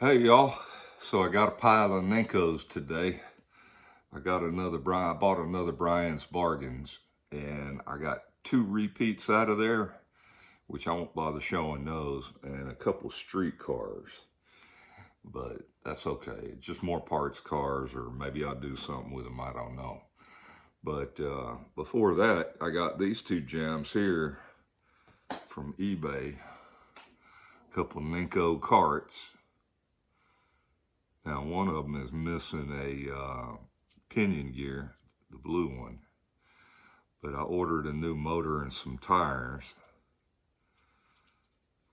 Hey y'all, so I got a pile of Nincos today. I bought another Bryan's Bargains, and I got two repeats out of there, which I won't bother showing those, and a couple street cars. But that's okay, just more parts cars, or maybe I'll do something with them, I don't know. But before that, I got these two gems here from eBay, a couple Ninco Karts. Now, one of them is missing a pinion gear, the blue one. But I ordered a new motor and some tires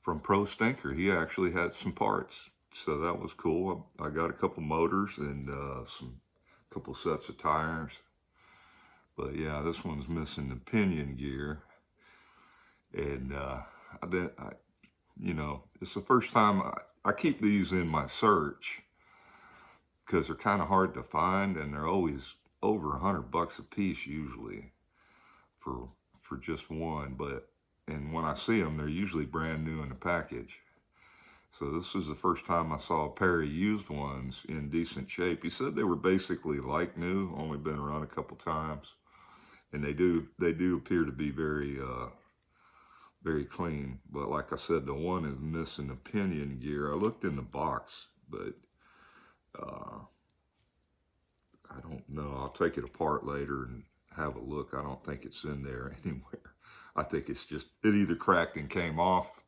from Pro Stinker. He actually had some parts, so that was cool. I got a couple motors and couple sets of tires. But yeah, this one's missing the pinion gear. And it's the first time I keep these in my search, because they're kind of hard to find, and they're always over $100 a piece usually for just one. And when I see them, they're usually brand new in the package. So this is the first time I saw a pair of used ones in decent shape. He said they were basically like new, only been around a couple times, and they do appear to be very very clean. But like I said, the one is missing the pinion gear. I looked in the box, but I don't know. I'll take it apart later and have a look. I don't think it's in there anywhere. I think it either cracked and came off,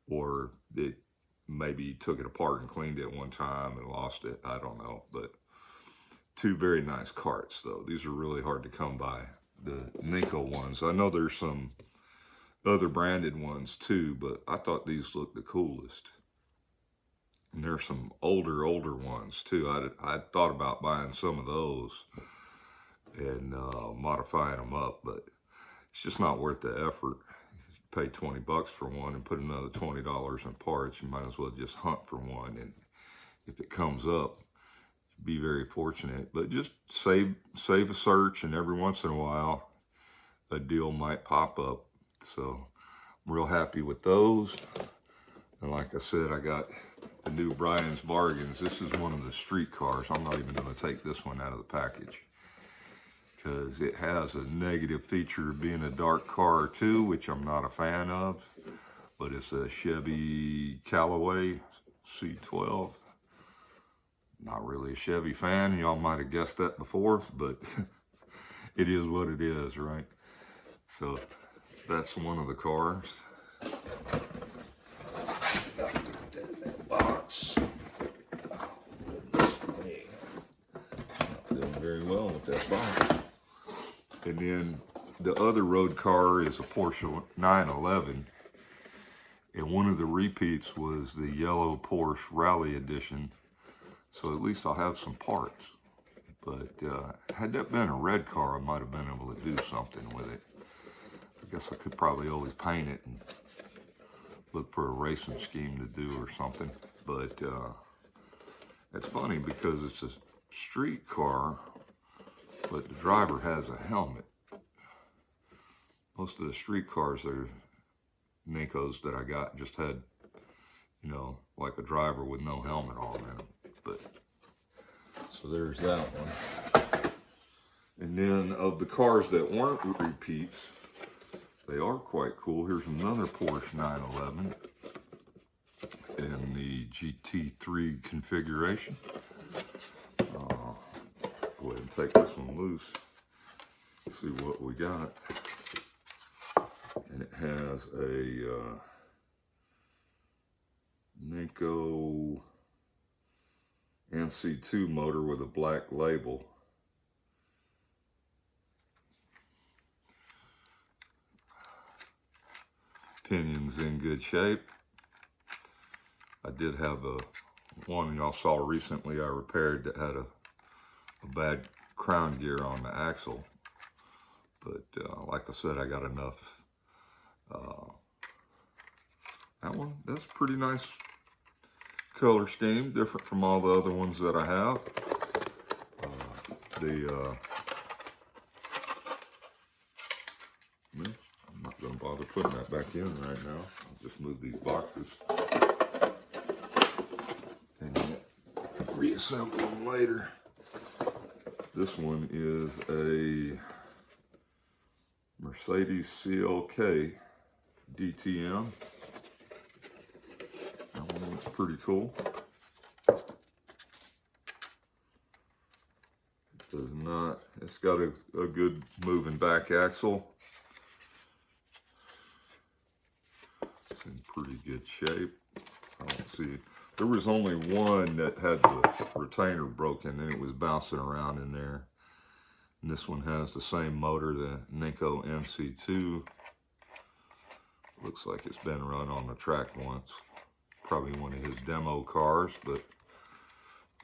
or it maybe took it apart and cleaned it one time and lost it. I don't know. But two very nice carts, though. These are really hard to come by, the Ninco ones. I know there's some other branded ones too, but I thought these looked the coolest. And there's some older ones too. I thought about buying some of those and modifying them up, but it's just not worth the effort. You pay $20 for one and put another $20 in parts. You might as well just hunt for one, and if it comes up, be very fortunate. But just save a search, and every once in a while a deal might pop up. So I'm real happy with those. And like I said, I got the new Bryan's Bargains. This is one of the street cars. I'm not even going to take this one out of the package, because it has a negative feature of being a dark car too, which I'm not a fan of. But it's a Chevy Callaway C12. Not really a Chevy fan. Y'all might have guessed that before, but it is what it is, right? So that's one of the cars. Box. Doing very well with that box. And then the other road car is a Porsche 911. And one of the repeats was the yellow Porsche Rally Edition. So at least I'll have some parts. But had that been a red car, I might have been able to do something with it. I guess I could probably always paint it and look for a racing scheme to do or something. But it's funny because it's a street car, but the driver has a helmet. Most of the street cars that are Nincos that I got just had, like a driver with no helmet on them. But so there's that one. And then of the cars that weren't repeats, they are quite cool. Here's another Porsche 911 in the GT3 configuration. Go ahead and take this one loose. See what we got. And it has a Ninco NC2 motor with a black label. Pinion's in good shape. I did have one y'all saw recently I repaired that had a bad crown gear on the axle. But like I said, I got enough. That one, that's a pretty nice color scheme, different from all the other ones that I have. I'm not going to bother putting that back in right now. I'll just move these boxes. reassemble them later. This one is a Mercedes CLK DTM. That one looks pretty cool. It does not, it's got a good moving back axle. It's in pretty good shape. I don't see, there was only one that had the retainer broken and it was bouncing around in there. And this one has the same motor, the Ninco NC2. Looks like it's been run on the track once. Probably one of his demo cars, but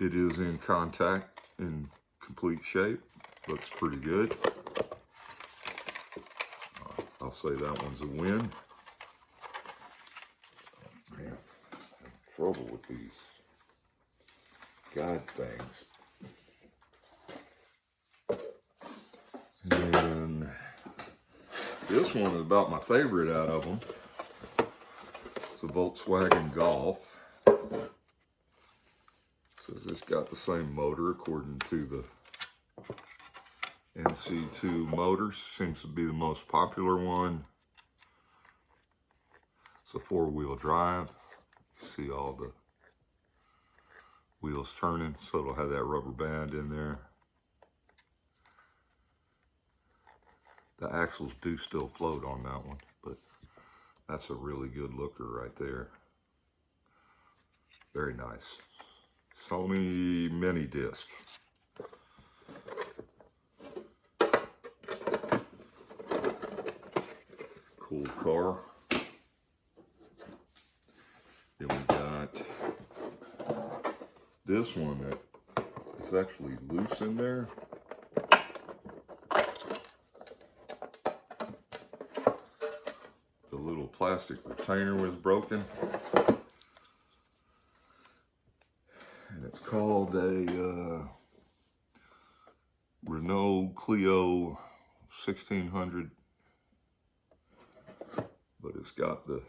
it is in contact, in complete shape. Looks pretty good. I'll say that one's a win. Man, I'm in trouble with these guide things. And this one is about my favorite out of them. It's a Volkswagen Golf. Says it's got the same motor according to the NC2 motors. Seems to be the most popular one. It's a 4-wheel drive. See all the wheels turning, so it'll have that rubber band in there. The axles do still float on that one, but that's a really good looker right there. Very nice. Sony mini disc. Cool car. Then we got this one that is actually loose in there. The little plastic retainer was broken. And it's called a Renault Clio 1600. But it's got the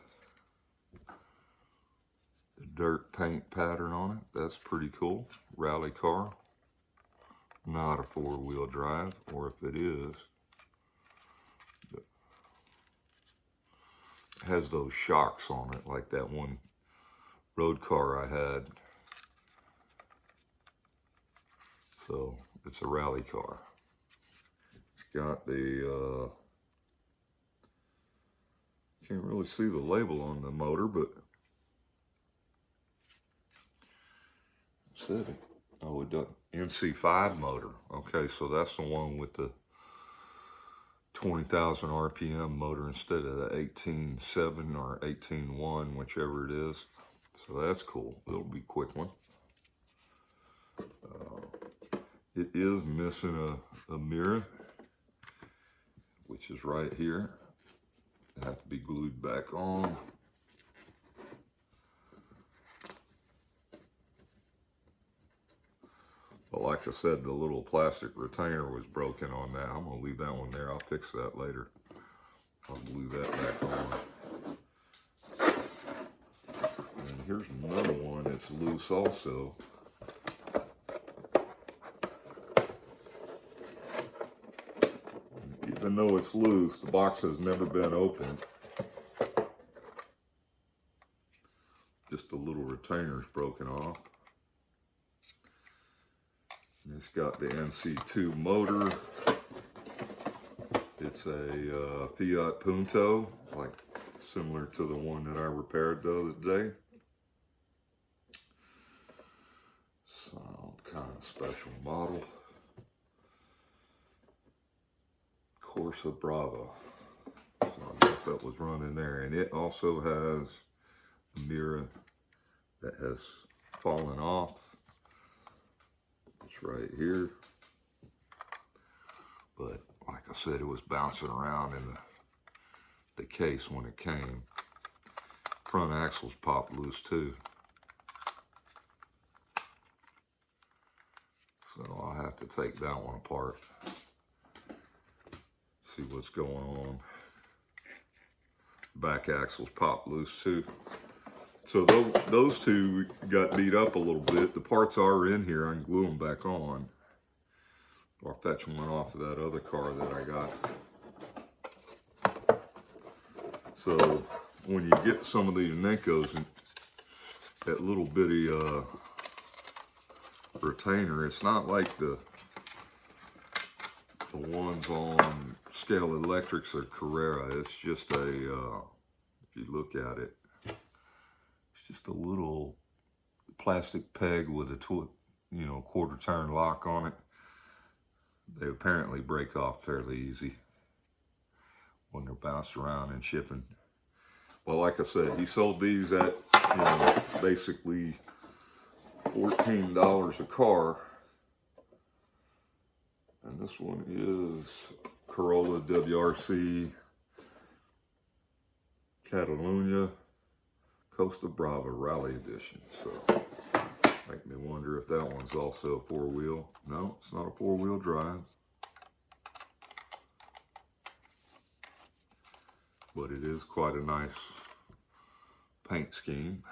dirt paint pattern on it. That's pretty cool. Rally car. Not a 4-wheel drive, or if it is, it has those shocks on it like that one road car I had. So it's a rally car. It's got the can't really see the label on the motor, but said it. Oh, it does. NC5 motor. Okay, so that's the one with the 20,000 RPM motor instead of the 18.7 or 18.1, whichever it is. So that's cool. It'll be a quick one. It is missing a mirror, which is right here. It has to be glued back on. But like I said, the little plastic retainer was broken on that. I'm gonna leave that one there. I'll fix that later. I'll glue that back on. And here's another one that's loose also. Even though it's loose, the box has never been opened. Just the little retainer's broken off. And it's got the NC2 motor. It's a Fiat Punto, like similar to the one that I repaired the other day. Some kind of special model. Corsa Bravo. So I guess that was running there. And it also has a mirror that has fallen off. It's right here. But like I said, it was bouncing around in the case when it came. Front axles popped loose too. So I'll have to take that one apart. See what's going on. Back axles pop loose too. So those two got beat up a little bit. The parts are in here. I can glue them back on. Or fetch one off of that other car that I got. So when you get some of these Nincos, and that little bitty retainer, it's not like the ones on Scale Electrics or Carrera. It's just a, if you look at it, it's just a little plastic peg with a quarter turn lock on it. They apparently break off fairly easy when they're bounced around and shipping. Well, like I said, he sold these at, basically $14 a car. And this one is Corolla WRC Catalunya Costa Brava Rally Edition. So, make me wonder if that one's also a four-wheel. No, it's not a four-wheel drive. But it is quite a nice paint scheme.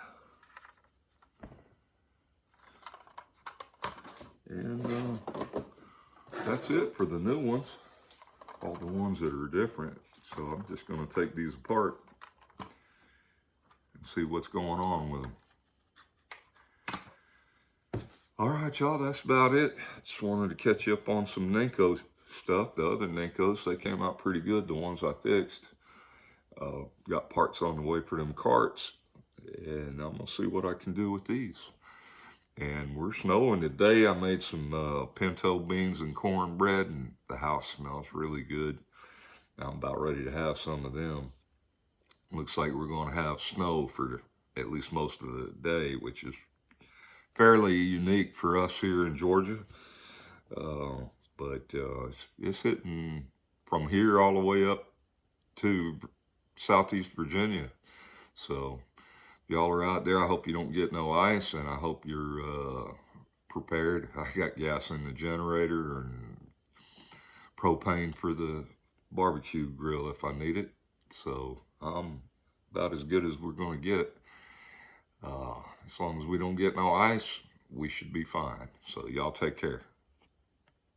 And that's it for the new ones. All the ones that are different. So I'm just going to take these apart and see what's going on with them. All right, y'all, that's about it. Just wanted to catch you up on some Ninco stuff. The other Nincos, they came out pretty good, the ones I fixed. Got parts on the way for them Karts, and I'm gonna see what I can do with these. And we're snowing today. I made some pinto beans and cornbread, and the house smells really good. I'm about ready to have some of them. Looks like we're going to have snow for at least most of the day, which is fairly unique for us here in Georgia. But it's hitting from here all the way up to Southeast Virginia. So y'all are out there. I hope you don't get no ice, and I hope you're prepared. I got gas in the generator and propane for the barbecue grill if I need it. So I'm about as good as we're going to get. As long as we don't get no ice, we should be fine. So y'all take care.